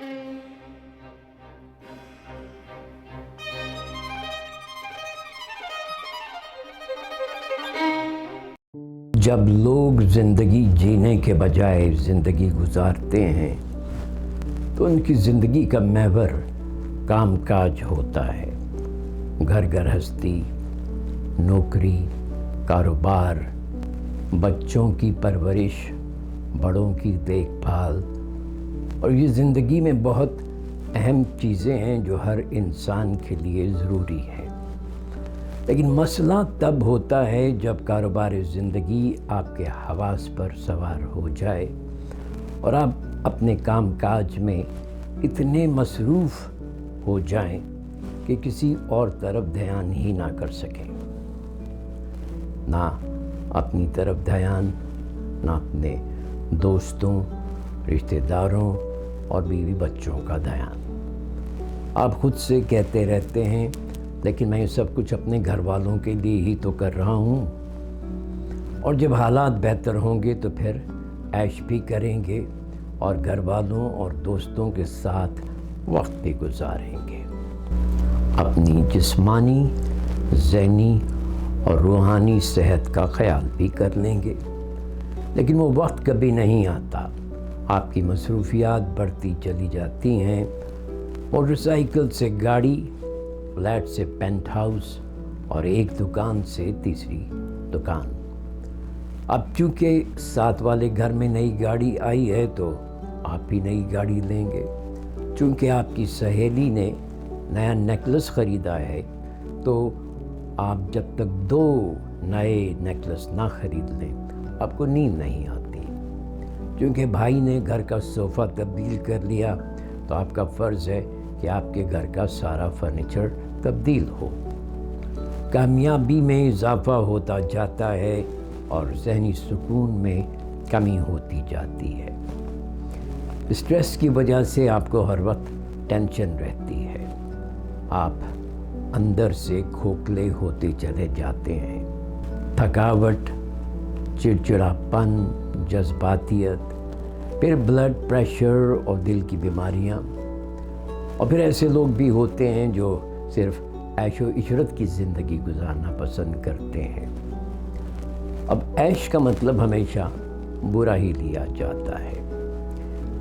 जब लोग ज़िंदगी जीने के बजाय ज़िंदगी गुजारते हैं तो उनकी ज़िंदगी का महवर कामकाज होता है। घर गृहस्थी, नौकरी, कारोबार, बच्चों की परवरिश, बड़ों की देखभाल, और ये ज़िंदगी में बहुत अहम चीज़ें हैं जो हर इंसान के लिए ज़रूरी हैं। लेकिन मसला तब होता है जब कारोबार ज़िंदगी आपके हवास पर सवार हो जाए और आप अपने कामकाज में इतने मसरूफ़ हो जाएं कि किसी और तरफ ध्यान ही ना कर सकें, ना अपनी तरफ ध्यान, ना अपने दोस्तों, रिश्तेदारों और बीवी बच्चों का ध्यान। आप खुद से कहते रहते हैं, लेकिन मैं ये सब कुछ अपने घर वालों के लिए ही तो कर रहा हूँ, और जब हालात बेहतर होंगे तो फिर ऐश भी करेंगे और घर वालों और दोस्तों के साथ वक्त भी गुजारेंगे। अपनी जिस्मानी, ज़हनी और रूहानी सेहत का ख्याल भी कर लेंगे, लेकिन वो वक्त कभी नहीं आता। आपकी मसरूफियात बढ़ती चली जाती हैं, मोटरसाइकिल से गाड़ी, फ्लैट से पेंट हाउस और एक दुकान से तीसरी दुकान। अब चूँकि साथ वाले घर में नई गाड़ी आई है तो आप भी नई गाड़ी लेंगे। चूँकि आपकी सहेली ने नया नेकलेस ख़रीदा है तो आप जब तक 2 नए नेकलेस ना ख़रीद लें आपको नींद नहीं आती। क्योंकि भाई ने घर का सोफ़ा तब्दील कर लिया तो आपका फ़र्ज़ है कि आपके घर का सारा फर्नीचर तब्दील हो। कामयाबी में इजाफ़ा होता जाता है और ज़हनी सुकून में कमी होती जाती है। स्ट्रेस की वजह से आपको हर वक्त टेंशन रहती है। आप अंदर से खोखले होते चले जाते हैं। थकावट, चिड़चिड़ापन, जज्बातियत, फिर ब्लड प्रेशर और दिल की बीमारियां। और फिर ऐसे लोग भी होते हैं जो सिर्फ ऐशो इशरत की ज़िंदगी गुजारना पसंद करते हैं। अब ऐश का मतलब हमेशा बुरा ही लिया जाता है।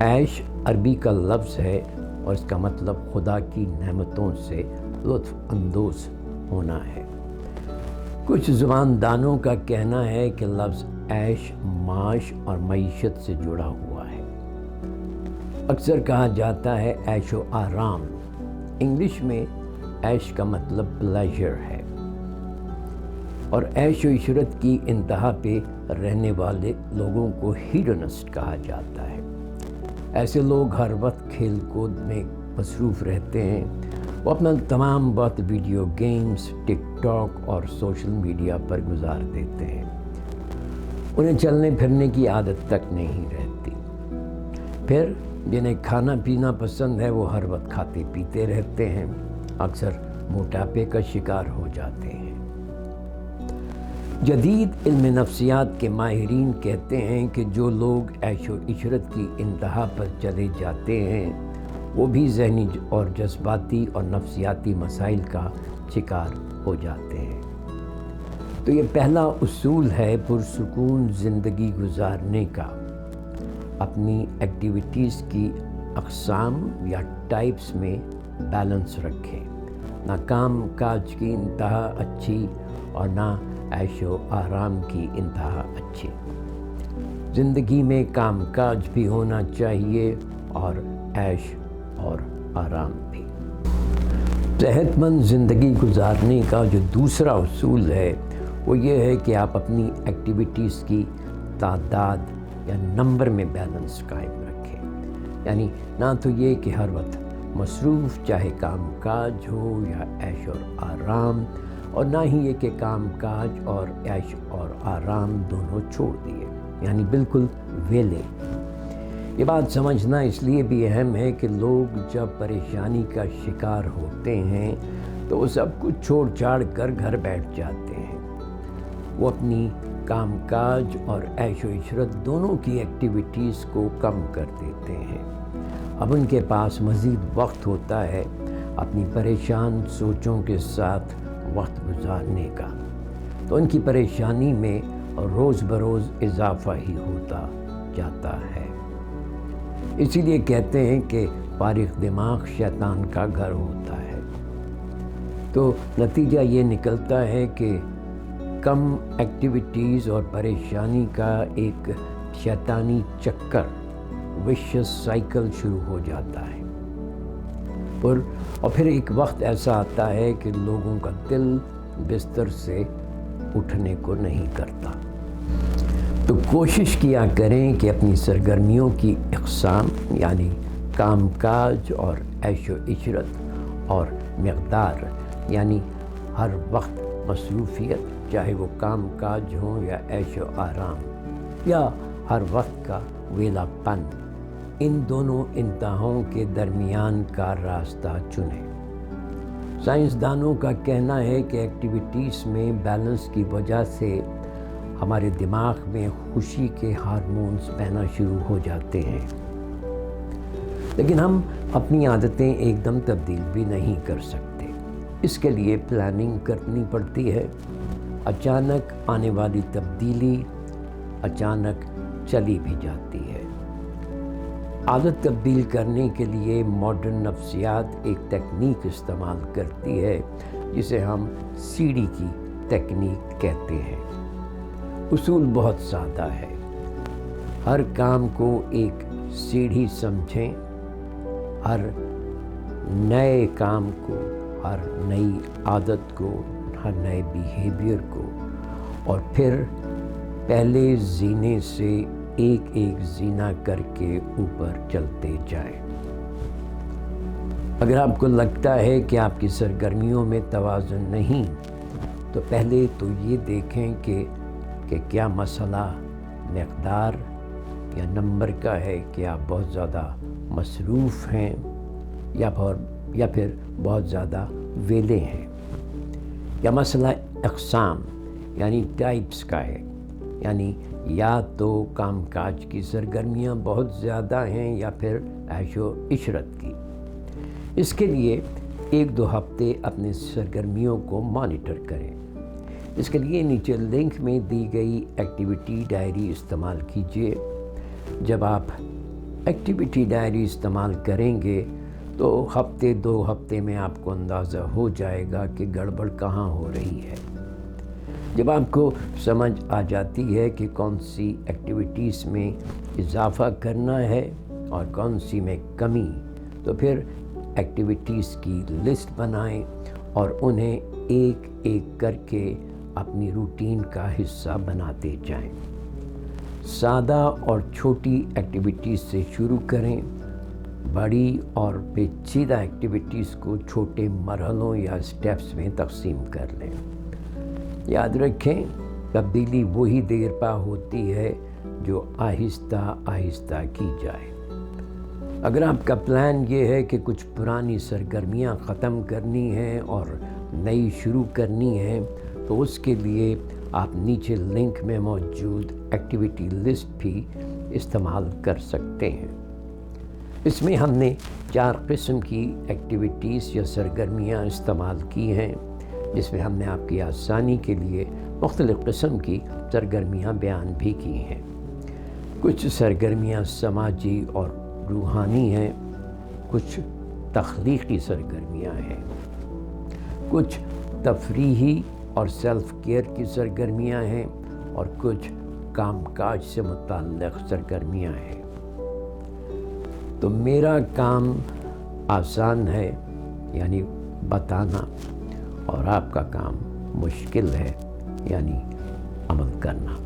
ऐश अरबी का लफ्ज़ है और इसका मतलब खुदा की नेमतों से लुत्फ़ अंदोज़ होना है। कुछ ज़ुबानदानों का कहना है कि लफ्ज़ ऐश माश और मईशत से जुड़ा हुआ है। अक्सर कहा जाता है ऐशो आराम। इंग्लिश में ऐश का मतलब प्लेजर है और ऐशो इशरत की इंतहा पे रहने वाले लोगों को हीडोनिस्ट कहा जाता है। ऐसे लोग हर वक्त खेल कूद में मसरूफ़ रहते हैं। वो अपना तमाम वक्त वीडियो गेम्स, टिकटॉक और सोशल मीडिया पर गुजार देते हैं। उन्हें चलने फिरने की आदत तक नहीं रहती। फिर जिन्हें खाना पीना पसंद है वो हर वक्त खाते पीते रहते हैं, अक्सर मोटापे का शिकार हो जाते हैं। जदीद इल्म नफ्सियात के माहिरीन कहते हैं कि जो लोग ऐशो इशरत की इंतहा पर चले जाते हैं वो भी ज़हनी और जज्बाती और नफ्सियाती मसाइल का शिकार हो जाते हैं। तो ये पहला उसूल है पुरसुकून ज़िंदगी गुजारने का। अपनी एक्टिविटीज़ की अक़साम या टाइप्स में बैलेंस रखें। ना काम काज की इंतहा अच्छी और ना ऐशो आराम की इंतहा अच्छी। ज़िंदगी में काम काज भी होना चाहिए और ऐश और आराम भी। सेहतमंद ज़िंदगी गुजारने का जो दूसरा उसूल है वो ये है कि आप अपनी एक्टिविटीज़ की तादाद या नंबर में बैलेंस कायम रखें। यानी ना तो ये कि हर वक्त मसरूफ़ चाहे काम काज हो या ऐश और आराम, और ना ही ये कि काम काज और ऐश और आराम दोनों छोड़ दिए, यानी बिल्कुल वेले। ये बात समझना इसलिए भी अहम है कि लोग जब परेशानी का शिकार होते हैं तो वो सब कुछ छोड़ छाड़ कर घर बैठ जाते हैं। वो अपनी कामकाज और ऐशो इशरत दोनों की एक्टिविटीज़ को कम कर देते हैं। اب ان کے پاس مزید وقت ہوتا ہے اپنی پریشان سوچوں کے ساتھ وقت گزارنے کا، تو ان کی پریشانی میں روز بروز اضافہ ہی ہوتا جاتا ہے۔ اسی لیے کہتے ہیں کہ فارغ دماغ شیطان کا گھر ہوتا ہے۔ تو نتیجہ یہ نکلتا ہے کہ کم ایکٹیویٹیز اور پریشانی کا ایک شیطانی چکر، وشیس سائیکل شروع ہو جاتا ہے، اور پھر ایک وقت ایسا آتا ہے کہ لوگوں کا دل بستر سے اٹھنے کو نہیں کرتا۔ تو کوشش کیا کریں کہ اپنی سرگرمیوں کی اقسام، یعنی کام کاج اور عیش و عشرت، اور مقدار، یعنی ہر وقت مصروفیت، چاہے وہ کام کاج ہوں یا عیش و آرام یا ہر وقت کا ویلا پن، ان دونوں انتہاؤں کے درمیان کا راستہ چنیں۔ سائنسدانوں کا کہنا ہے کہ ایکٹیویٹیز میں بیلنس کی وجہ سے ہمارے دماغ میں خوشی کے ہارمونز بہنا شروع ہو جاتے ہیں، لیکن ہم اپنی عادتیں ایک دم تبدیل بھی نہیں کر سکتے۔ اس کے لیے پلاننگ کرنی پڑتی ہے۔ اچانک آنے والی تبدیلی اچانک چلی بھی جاتی ہے۔ عادت تبدیل کرنے کے لیے ماڈرن نفسیات ایک تکنیک استعمال کرتی ہے جسے ہم سیڑھی کی تکنیک کہتے ہیں۔ اصول بہت سادہ ہے۔ ہر کام کو ایک سیڑھی سمجھیں، ہر نئے کام کو، ہر نئی عادت کو، ہر نئے بیہیویئر کو، اور پھر پہلے زینے سے ایک ایک زینہ کر کے اوپر چلتے جائیں۔ اگر آپ کو لگتا ہے کہ آپ کی سرگرمیوں میں توازن نہیں، تو پہلے تو یہ دیکھیں کہ کیا مسئلہ مقدار یا نمبر کا ہے کہ آپ بہت زیادہ مصروف ہیں یا پھر بہت زیادہ ویلے ہیں، یا مسئلہ اقسام یعنی ٹائپس کا ہے، یعنی یا تو کام کاج کی سرگرمیاں بہت زیادہ ہیں یا پھر عیش و عشرت کی۔ اس کے لیے 1-2 ہفتے اپنے سرگرمیوں کو مانیٹر کریں۔ اس کے لیے نیچے لنک میں دی گئی ایکٹیویٹی ڈائری استعمال کیجیے۔ جب آپ ایکٹیویٹی ڈائری استعمال کریں گے تو 2 ہفتے میں آپ کو اندازہ ہو جائے گا کہ گڑبڑ کہاں ہو رہی ہے۔ جب آپ کو سمجھ آ جاتی ہے کہ کون سی ایکٹیویٹیز میں اضافہ کرنا ہے اور کون سی میں کمی، تو پھر ایکٹیویٹیز کی لسٹ بنائیں اور انہیں ایک ایک کر کے اپنی روٹین کا حصہ بناتے جائیں۔ سادہ اور چھوٹی ایکٹیویٹیز سے شروع کریں۔ بڑی اور پیچیدہ ایکٹیویٹیز کو چھوٹے مرحلوں یا اسٹیپس میں تقسیم کر لیں۔ یاد رکھیں، تبدیلی وہی دیر پا ہوتی ہے جو آہستہ آہستہ کی جائے۔ اگر آپ کا پلان یہ ہے کہ کچھ پرانی سرگرمیاں ختم کرنی ہیں اور نئی شروع کرنی ہیں، تو اس کے لیے آپ نیچے لنک میں موجود ایکٹیویٹی لسٹ بھی استعمال کر سکتے ہیں۔ اس میں ہم نے 4 قسم کی ایکٹیویٹیز یا سرگرمیاں استعمال کی ہیں، جس میں ہم نے آپ کی آسانی کے لیے مختلف قسم کی سرگرمیاں بیان بھی کی ہیں۔ کچھ سرگرمیاں سماجی اور روحانی ہیں، کچھ تخلیقی سرگرمیاں ہیں، کچھ تفریحی اور سیلف کیئر کی سرگرمیاں ہیں، اور کچھ کام کاج سے متعلق سرگرمیاں ہیں۔ تو میرا کام آسان ہے، یعنی بتانا، اور آپ کا کام مشکل ہے، یعنی عمل کرنا۔